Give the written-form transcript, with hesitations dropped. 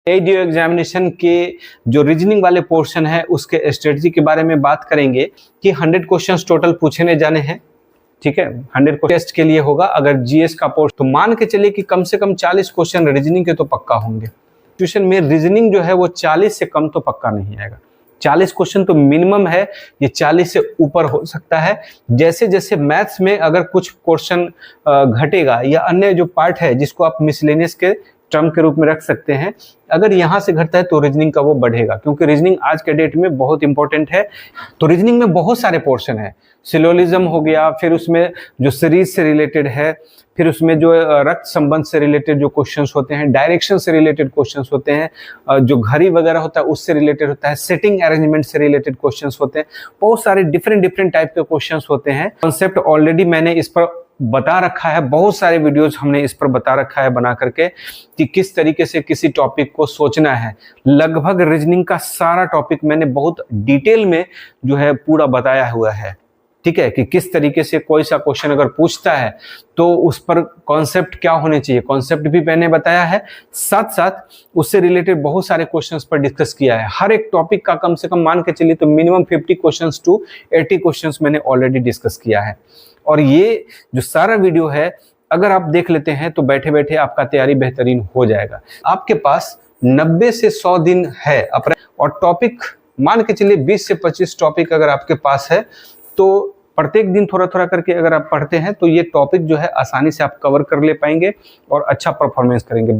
ADO examination के जो reasoning वाले पोर्शन है उसके स्ट्रेटजी के बारे में बात करेंगे कि 100 क्वेश्चंस टोटल पूछने जाने हैं। ठीक है, 100 टेस्ट के लिए होगा। अगर जीएस का पोर्शन तो मान के चलिए कि कम से कम 40 क्वेश्चन रीजनिंग के तो पक्का होंगे। ट्यूशन में रीजनिंग जो है वो 40 से कम तो पक्का नहीं आएगा। 40 क्वेश्चन तो मिनिमम है, ये 40 से ऊपर हो सकता है। जैसे जैसे मैथ्स में अगर कुछ क्वेश्चन घटेगा या अन्य जो पार्ट है जिसको आप मिसलेनियस के टर्म के रूप में रख सकते हैं, अगर यहाँ से घटता है तो रीजनिंग का वो बढ़ेगा, क्योंकि रीजनिंग आज के डेट में बहुत इंपॉर्टेंट है। तो रीजनिंग में बहुत सारे पोर्शन है। सिलोलिज्म हो गया, फिर उसमें जो सीरीज से रिलेटेड है, फिर उसमें जो रक्त संबंध से रिलेटेड जो क्वेश्चंस होते हैं, डायरेक्शन से रिलेटेड क्वेश्चंस होते हैं, जो घड़ी वगैरह होता है उससे रिलेटेड होता है, सेटिंग अरेंजमेंट से रिलेटेड क्वेश्चंस होते हैं। बहुत सारे डिफरेंट टाइप के क्वेश्चंस होते हैं। कॉन्सेप्ट ऑलरेडी मैंने इस पर बता रखा है, बहुत सारे वीडियोस हमने इस पर बता रखा है बना करके कि किस तरीके से किसी टॉपिक को सोचना है। लगभग रीजनिंग का सारा टॉपिक मैंने बहुत डिटेल में जो है पूरा बताया हुआ है। ठीक है, कि किस तरीके से कोई सा क्वेश्चन अगर पूछता है तो उस पर कॉन्सेप्ट क्या होने चाहिए, कॉन्सेप्ट भी मैंने बताया है। साथ साथ उससे रिलेटेड बहुत सारे क्वेश्चंस पर डिस्कस किया है। हर एक टॉपिक का कम से कम मान के चलिए तो मिनिमम 50 क्वेश्चंस टू 80 क्वेश्चंस मैंने ऑलरेडी डिस्कस किया है। और ये जो सारा वीडियो है अगर आप देख लेते हैं तो बैठे बैठे आपका तैयारी बेहतरीन हो जाएगा। आपके पास 90 से 100 दिन है और टॉपिक मान के चलिए 20 से 25 टॉपिक अगर आपके पास है तो प्रत्येक दिन थोड़ा थोड़ा करके अगर आप पढ़ते हैं तो ये टॉपिक जो है आसानी से आप कवर कर ले पाएंगे और अच्छा परफॉर्मेंस करेंगे।